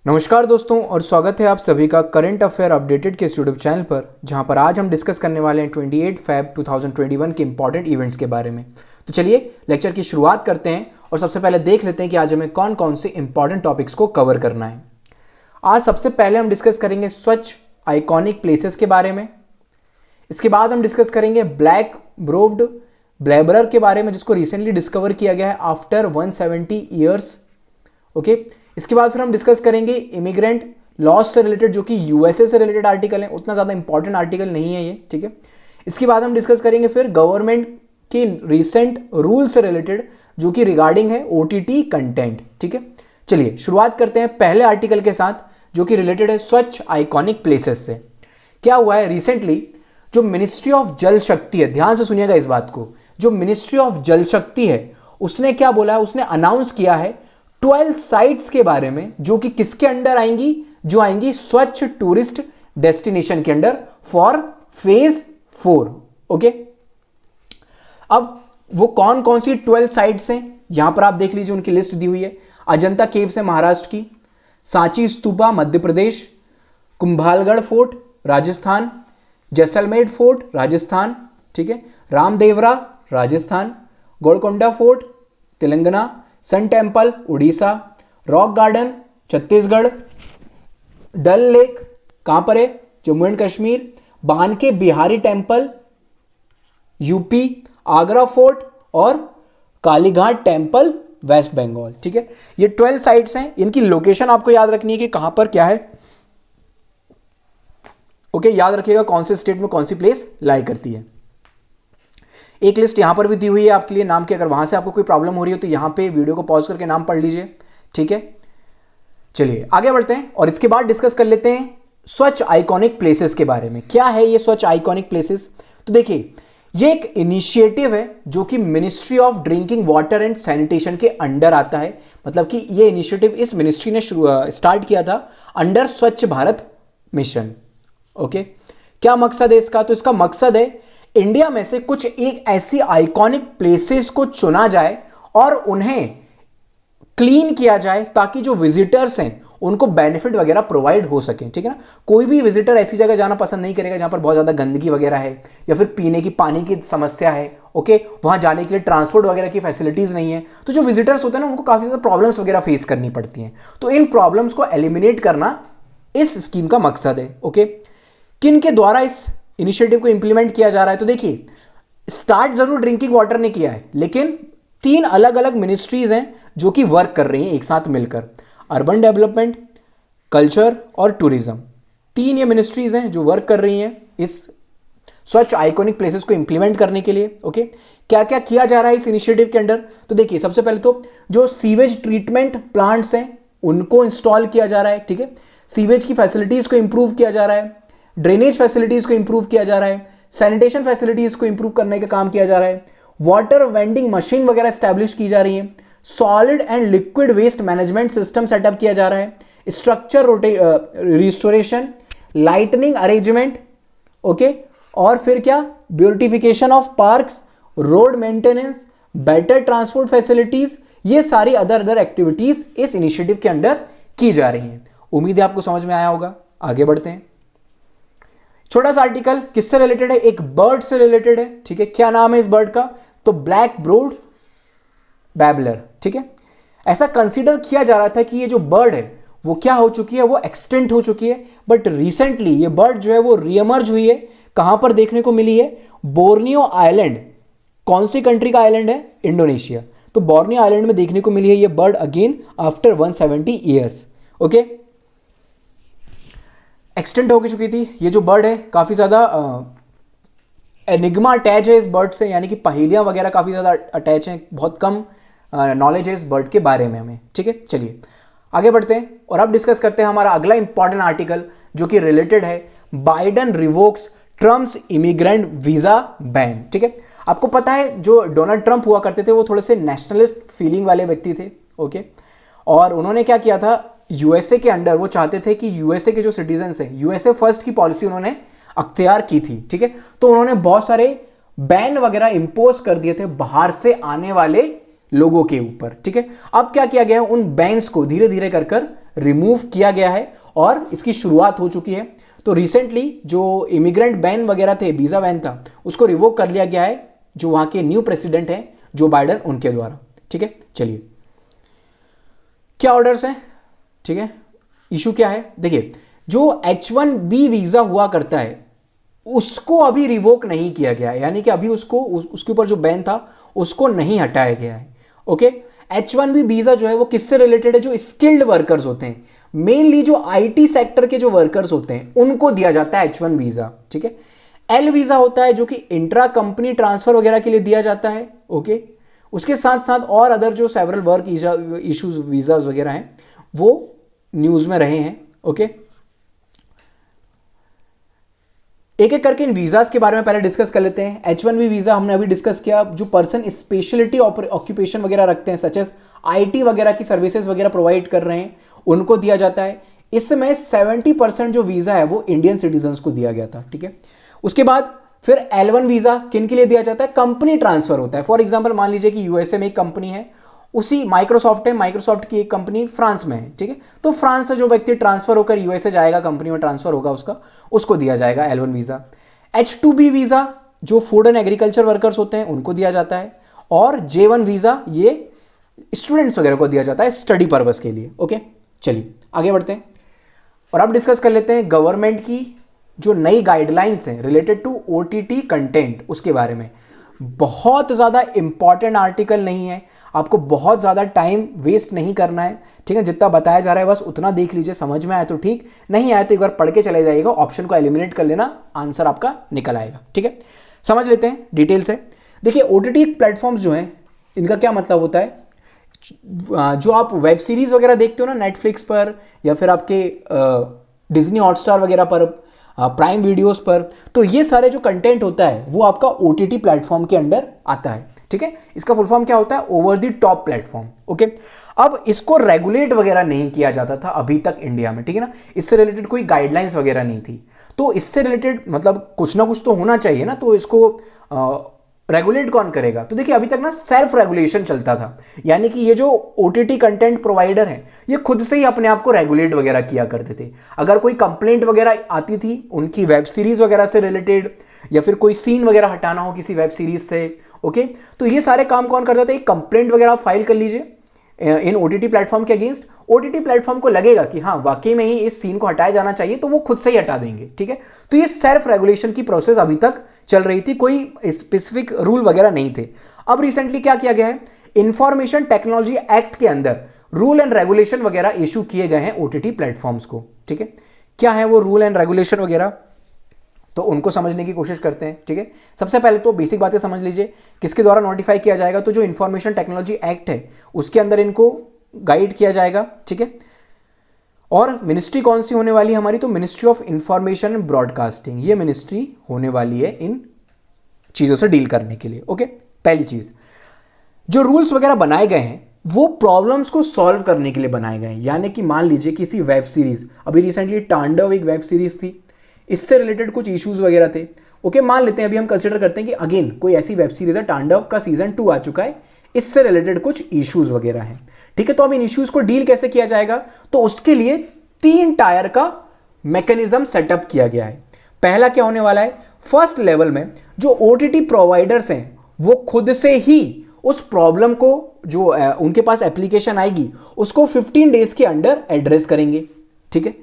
नमस्कार दोस्तों और स्वागत है आप सभी का करंट अफेयर अपडेटेड के इस यूट्यूब चैनल पर, जहां पर आज हम डिस्कस करने वाले हैं 28 फैब 2021 के इंपॉर्टेंट इवेंट्स के बारे में। तो चलिए लेक्चर की शुरुआत करते हैं और सबसे पहले देख लेते हैं कि आज हमें कौन कौन से इंपॉर्टेंट टॉपिक्स को कवर करना है। आज सबसे पहले हम डिस्कस करेंगे स्वच्छ आइकॉनिक प्लेसेस के बारे में। इसके बाद हम डिस्कस करेंगे ब्लैक ब्रोव्ड ब्लैबरर के बारे में, जिसको रिसेंटली डिस्कवर किया गया है आफ्टर 170 ईयर्स। ओके, इसके बाद फिर हम डिस्कस करेंगे इमिग्रेंट लॉस से रिलेटेड, जो कि यूएसए से रिलेटेड आर्टिकल है, उतना ज़्यादा इंपॉर्टेंट आर्टिकल नहीं है ये, ठीक है। इसके बाद हम डिस्कस करेंगे फिर गवर्नमेंट की रिसेंट रूल से रिलेटेड, जो कि रिगार्डिंग है ओटीटी कंटेंट, ठीक है। चलिए शुरुआत करते हैं पहले आर्टिकल के साथ, जो कि रिलेटेड है स्वच्छ आइकॉनिक प्लेसेस से। क्या हुआ है रिसेंटली, जो मिनिस्ट्री ऑफ जल शक्ति है, ध्यान से सुनिएगा इस बात को, जो मिनिस्ट्री ऑफ जल शक्ति है उसने क्या बोला है, उसने अनाउंस किया है 12 साइट्स के बारे में, जो कि किसके अंडर आएंगी, जो आएंगी स्वच्छ टूरिस्ट डेस्टिनेशन के अंडर फॉर फेज 4। ओके, अब वो कौन कौन सी 12 साइट्स हैं यहां पर आप देख लीजिए, उनकी लिस्ट दी हुई है। अजंता केव्स है महाराष्ट्र की, सांची स्तूपा मध्य प्रदेश, कुंभलगढ़ फोर्ट राजस्थान, जैसलमेर फोर्ट राजस्थान, ठीक है, Ramdevra Rajasthan, Golconda fort Telangana, sun temple Orissa, rock garden Chhattisgarh, Dal lake कहां पर है, Jammu and Kashmir, Banke Bihari temple UP, Agra fort और कालीघाट टेम्पल वेस्ट बंगाल, ठीक है। ये 12 साइट्स हैं, इनकी लोकेशन आपको याद रखनी है कि कहां पर क्या है। ओके, याद रखिएगा कौन से स्टेट में कौन सी प्लेस लाई करती है। एक लिस्ट यहां पर भी दी हुई है आपके लिए नाम की, अगर वहां से आपको कोई प्रॉब्लम हो रही हो तो यहां पे वीडियो को पॉज करके नाम पढ़ लीजिए, ठीक है। चलिए आगे बढ़ते हैं और इसके बाद डिस्कस कर लेते हैं स्वच्छ आइकॉनिक प्लेसेस के बारे में। क्या है ये स्वच्छ आइकॉनिक प्लेसेस? तो देखिए, ये एक इनिशिएटिव है जो कि ministry of drinking water and sanitation के अंडर आता है। मतलब कि ये इनिशिएटिव इस मिनिस्ट्री ने स्टार्ट किया था अंडर स्वच्छ भारत मिशन। ओके, क्या मकसद है इसका? तो इसका मकसद है इंडिया में से कुछ एक ऐसी आइकॉनिक प्लेसेस को चुना जाए और उन्हें क्लीन किया जाए, ताकि जो विजिटर्स हैं उनको बेनिफिट वगैरह प्रोवाइड हो सके, ठीक है ना। कोई भी विजिटर ऐसी जगह जाना पसंद नहीं करेगा जहां पर बहुत ज्यादा गंदगी वगैरह है या फिर पीने की पानी की समस्या है। ओके, वहां जाने के लिए ट्रांसपोर्ट वगैरह की फैसिलिटीज नहीं है, तो जो विजिटर्स होते हैं ना, उनको काफी ज्यादा प्रॉब्लम्स वगैरह फेस करनी पड़ती हैं। तो इन प्रॉब्लम्स को एलिमिनेट करना इस स्कीम का मकसद है। ओके, किन के द्वारा इस इनिशिएटिव को इंप्लीमेंट किया जा रहा है? तो देखिए, स्टार्ट जरूर ड्रिंकिंग वाटर ने किया है, लेकिन 3 अलग अलग मिनिस्ट्रीज हैं जो कि वर्क कर रही हैं एक साथ मिलकर। अर्बन डेवलपमेंट, कल्चर और टूरिज्म, 3 ये मिनिस्ट्रीज हैं जो वर्क कर रही हैं इस स्वच्छ आइकॉनिक प्लेसेस को इंप्लीमेंट करने के लिए। ओके, क्या क्या किया जा रहा है इस इनिशिएटिव के अंडर? तो देखिए, सबसे पहले तो जो सीवेज ट्रीटमेंट प्लांट्स हैं उनको इंस्टॉल किया जा रहा है, ठीक है। सीवेज की फैसिलिटीज को इंप्रूव किया जा रहा है, ड्रेनेज फैसिलिटीज को इंप्रूव किया जा रहा है, सैनिटेशन फैसिलिटीज को इंप्रूव करने का काम किया जा रहा है, वाटर वेंडिंग मशीन वगैरह स्टैब्लिश की जा रही है, solid and liquid waste management system setup किया जा रहा है, structure restoration, lightning arrangement, okay, और फिर क्या, beautification of parks, road maintenance, better transport facilities, ये सारी अदर एक्टिविटीज इस इनिशिएटिव के अंडर की जा रही हैं। उम्मीद है आपको समझ में आया होगा। आगे बढ़ते हैं। छोटा सा आर्टिकल किससे रिलेटेड है? एक बर्ड से रिलेटेड है, ठीक है। क्या नाम है इस बर्ड का? तो ब्लैक ब्रोड बैबलर, ठीक है। ऐसा कंसीडर किया जा रहा था कि ये जो बर्ड है वो क्या हो चुकी है, वो एक्सटिंक्ट हो चुकी है, बट रिसेंटली ये बर्ड जो है वो रीएमर्ज हुई है। कहां पर देखने को मिली है? Borneo island. कौन सी कंट्री का आइलैंड है? इंडोनेशिया। तो बोर्नियो आइलैंड में देखने को मिली है ये bird again after 170 years. Okay, extent हो चुकी थी ये जो बर्ड है, काफ़ी ज़्यादा एनिग्मा अटैच है इस बर्ड से, यानी कि पहेलियाँ वगैरह काफ़ी ज़्यादा अटैच हैं। बहुत कम नॉलेज है इस बर्ड के बारे में हमें, ठीक है। चलिए आगे बढ़ते हैं और अब डिस्कस करते हैं हमारा अगला इंपॉर्टेंट आर्टिकल, जो कि रिलेटेड है Biden revokes Trump's immigrant visa ban, ठीक है। आपको पता है जो डोनाल्ड ट्रंप हुआ करते थे वो थोड़े से नेशनलिस्ट फीलिंग वाले व्यक्ति थे, ओके, और उन्होंने क्या किया था, यूएसए के अंडर वो चाहते थे कि यूएसए के जो सिटीजन्स हैं, यूएसए फर्स्ट की पॉलिसी उन्होंने अख्तियार की थी, ठीक है। तो उन्होंने बहुत सारे बैन वगैरह इंपोज कर दिए थे बाहर से आने वाले लोगों के ऊपर, ठीक है। अब क्या किया गया है, उन बैन्स को धीरे धीरे कर कर रिमूव किया गया है और इसकी शुरुआत हो चुकी है। तो रिसेंटली जो इमिग्रेंट बैन वगैरह थे, वीजा बैन था, उसको रिवोक कर लिया गया है जो वहां के न्यू प्रेसिडेंट हैं जो बाइडन, उनके द्वारा, ठीक है। चलिए क्या ऑर्डर्स हैं, ठीक है। इशू क्या है, देखिए जो H1B वीजा हुआ करता है उसको अभी रिवोक नहीं किया गया है, यानी कि अभी उसको उसके ऊपर जो बैन था उसको नहीं हटाया गया है, ओके। H1B वीजा जो है वो किससे रिलेटेड है, जो स्किल्ड वर्कर्स होते हैं, मेनली जो IT सेक्टर के जो वर्कर्स होते हैं उनको दिया जाता है H1 वीजा, ठीक है। L वीजा होता है जो कि इंट्रा कंपनी ट्रांसफर वगैरह के लिए दिया जाता है, ओके। उसके साथ साथ और अदर जो सेवरल वर्क इश्यूज वीजाज वगैरह हैं वो न्यूज में रहे हैं, ओके। एक एक करके इन वीजाज के बारे में पहले डिस्कस कर लेते हैं। H1B वीजा हमने अभी डिस्कस किया, जो पर्सन स्पेशलिटी ऑक्यूपेशन वगैरह रखते हैं, सच एज IT वगैरह की सर्विसेज वगैरह प्रोवाइड कर रहे हैं, उनको दिया जाता है। इसमें 70% जो वीजा है वो इंडियन सिटीजन्स को दिया गया था, ठीक है। उसके बाद फिर L1 वीजा किन के लिए दिया जाता है, कंपनी ट्रांसफर होता है। फॉर एग्जाम्पल मान लीजिए कि USA में एक कंपनी है, उसी माइक्रोसॉफ्ट है, माइक्रोसॉफ्ट की एक कंपनी फ्रांस में है, ठीक है। तो फ्रांस से जो व्यक्ति ट्रांसफर होकर USA जाएगा, कंपनी में ट्रांसफर होगा उसको दिया जाएगा L1 वीजा। H2B वीजा जो फूड एंड एग्रीकल्चर वर्कर्स होते हैं उनको दिया जाता है, और J1 वीजा ये स्टूडेंट्स वगैरह को दिया जाता है स्टडी पर्पस के लिए, ओके। चलिए आगे बढ़ते हैं और अब डिस्कस कर लेते हैं गवर्नमेंट की जो नई गाइडलाइंस हैं रिलेटेड टू OTT कंटेंट, उसके बारे में। बहुत ज़्यादा इंपॉर्टेंट आर्टिकल नहीं है, आपको बहुत ज़्यादा टाइम वेस्ट नहीं करना है, ठीक है। जितना बताया जा रहा है बस उतना देख लीजिए, समझ में आया तो ठीक, नहीं आया तो एक बार पढ़ के चले जाइएगा, ऑप्शन को एलिमिनेट कर लेना, आंसर आपका निकल आएगा, ठीक है। समझ लेते हैं डिटेल से। देखिए OTT प्लेटफॉर्म्स जो हैं इनका क्या मतलब होता है, जो आप वेब सीरीज वगैरह देखते हो ना नेटफ्लिक्स पर या फिर आपके डिज्नी हॉटस्टार वगैरह पर, प्राइम वीडियोस पर, तो ये सारे जो कंटेंट होता है वो आपका OTT प्लेटफॉर्म के अंडर आता है, ठीक है। इसका फुल फॉर्म क्या होता है, over the top platform, okay. अब इसको रेगुलेट वगैरह नहीं किया जाता था अभी तक इंडिया में, ठीक है ना। इससे रिलेटेड कोई गाइडलाइंस वगैरह नहीं थी, तो इससे रिलेटेड मतलब कुछ ना कुछ तो होना चाहिए ना, तो इसको रेगुलेट कौन करेगा। तो देखिए अभी तक ना सेल्फ रेगुलेशन चलता था, यानी कि ये जो OTT कंटेंट प्रोवाइडर हैं ये खुद से ही अपने आप को रेगुलेट वगैरह किया करते थे। अगर कोई कंप्लेंट वगैरह आती थी उनकी वेब सीरीज वगैरह से रिलेटेड, या फिर कोई सीन वगैरह हटाना हो किसी वेब सीरीज से, ओके, तो ये सारे काम कौन करता था, एक कंप्लेंट वगैरह फाइल कर लीजिए इन OTT प्लेटफॉर्म के अगेंस्ट। OTT प्लेटफॉर्म को लगेगा कि हाँ वाकई में ही इस सीन को हटाया जाना चाहिए, तो वो खुद से ही हटा देंगे, ठीक है। तो ये सेल्फ रेगुलेशन की प्रोसेस अभी तक चल रही थी, कोई स्पेसिफिक रूल वगैरह नहीं थे। अब रिसेंटली क्या किया गया है, इंफॉर्मेशन टेक्नोलॉजी एक्ट के अंदर रूल एंड रेगुलेशन वगैरह इशू किए गए हैं OTT प्लेटफॉर्म्स को, ठीक है। क्या है वो रूल एंड रेगुलेशन वगैरह, तो उनको समझने की कोशिश करते हैं, ठीक है। सबसे पहले तो बेसिक बातें समझ लीजिए, किसके द्वारा नोटिफाई किया जाएगा, तो जो इंफॉर्मेशन टेक्नोलॉजी एक्ट है उसके अंदर इनको गाइड किया जाएगा, ठीक है। और मिनिस्ट्री कौन सी होने वाली है हमारी, तो ministry of information and broadcasting, ये मिनिस्ट्री होने वाली है इन चीज़ों से डील करने के लिए, ओके। पहली चीज़, जो रूल्स वगैरह बनाए गए हैं वो प्रॉब्लम्स को सॉल्व करने के लिए बनाए गए हैं। यानी कि मान लीजिए किसी वेब सीरीज, अभी रिसेंटली तांडव एक वेब सीरीज थी, इससे रिलेटेड कुछ इश्यूज वगैरह थे, ओके। मान लेते हैं अभी हम कंसिडर करते हैं कि अगेन कोई ऐसी वेब सीरीज है, तांडव का सीजन 2 आ चुका है, इससे रिलेटेड कुछ इश्यूज वगैरह हैं, ठीक है। तो अब इन इश्यूज को डील कैसे किया जाएगा, तो उसके लिए 3 टायर का मैकेनिज्म सेटअप किया गया है। पहला क्या होने वाला है, फर्स्ट लेवल में जो OTT प्रोवाइडर्स हैं वो खुद से ही उस प्रॉब्लम को, जो उनके पास एप्लीकेशन आएगी उसको 15 डेज के अंडर एड्रेस करेंगे, ठीक है।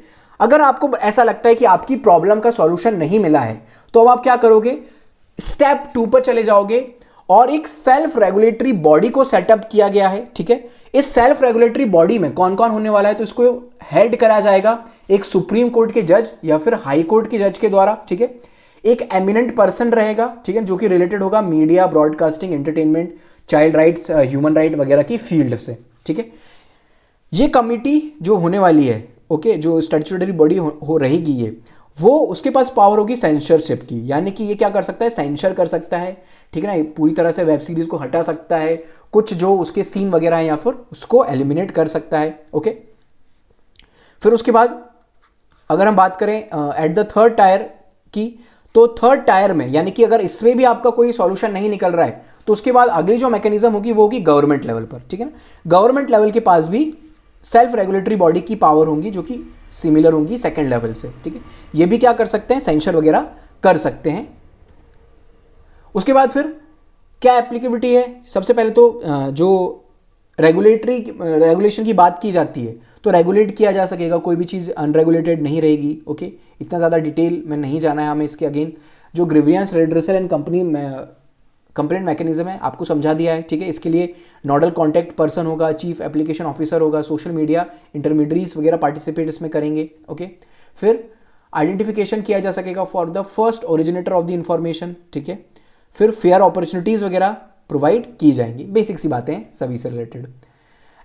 अगर आपको ऐसा लगता है कि आपकी प्रॉब्लम का सॉल्यूशन नहीं मिला है, तो अब आप क्या करोगे, स्टेप 2 पर चले जाओगे और एक सेल्फ रेगुलेटरी बॉडी को सेटअप किया गया है, ठीक है। इस सेल्फ रेगुलेटरी बॉडी में कौन कौन होने वाला है, तो इसको हेड कराया जाएगा एक सुप्रीम कोर्ट के जज या फिर हाई कोर्ट के जज के द्वारा, ठीक है। एक एमिनेंट पर्सन रहेगा, ठीक है, जो कि रिलेटेड होगा media, broadcasting, entertainment, child rights, human right वगैरह की फील्ड से, ठीक है। ये कमिटी जो होने वाली है, ओके, जो स्टैट्यूटरी बॉडी हो रहेगी ये, वो उसके पास पावर होगी सेंसरशिप की, यानी कि ये क्या कर सकता है, सेंसर कर सकता है, ठीक है ना, पूरी तरह से वेब सीरीज को हटा सकता है, कुछ जो उसके सीन वगैरह हैं या फिर उसको एलिमिनेट कर सकता है, ओके। फिर उसके बाद अगर हम बात करें एट द थर्ड टायर की, तो थर्ड टायर में, यानी कि अगर इसमें भी आपका कोई सॉल्यूशन नहीं निकल रहा है तो उसके बाद अगली जो मैकेनिज्म होगी वो होगी गवर्नमेंट लेवल पर, ठीक है ना। गवर्नमेंट लेवल के पास भी सेल्फ रेगुलेटरी बॉडी की पावर होंगी जो कि सिमिलर होंगी सेकंड लेवल से, ठीक है। ये भी क्या कर सकते हैं, सेंसर वगैरह कर सकते हैं। उसके बाद फिर क्या एप्लीकेबिलिटी है, सबसे पहले तो जो रेगुलेशन की बात की जाती है तो रेगुलेट किया जा सकेगा, कोई भी चीज़ अनरेगुलेटेड नहीं रहेगी, ओके। इतना ज़्यादा डिटेल में नहीं जाना है हमें इसके। अगेन जो grievance redressal and complaint mechanism है आपको समझा दिया है, ठीक है। इसके लिए नोडल कॉन्टैक्ट पर्सन होगा, चीफ एप्लीकेशन ऑफिसर होगा, सोशल मीडिया इंटरमीडियरीज वगैरह पार्टिसिपेट इसमें करेंगे, ओके। फिर आइडेंटिफिकेशन किया जा सकेगा for the first originator of the information, ठीक है। फिर फेयर अपॉर्चुनिटीज़ वगैरह प्रोवाइड की जाएंगी, बेसिक सी बातें हैं सभी से रिलेटेड।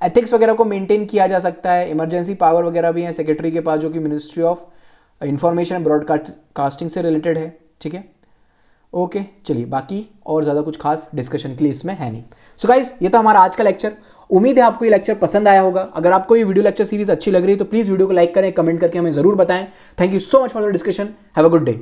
एथिक्स वगैरह को मेंटेन किया जा सकता है। इमरजेंसी पावर वगैरह भी है सेक्रेटरी के पास जो कि ministry of information and broadcasting से रिलेटेड है, ठीक है। ओके चलिए, बाकी और ज़्यादा कुछ खास डिस्कशन के लिए इसमें है नहीं। सो गाइस, ये था हमारा आज का लेक्चर। उम्मीद है आपको ये लेक्चर पसंद आया होगा। अगर आपको ये वीडियो लेक्चर सीरीज अच्छी लग रही है तो प्लीज़ वीडियो को लाइक करें, कमेंट करके हमें ज़रूर बताएं। Thank you so much for the discussion. Have a good day.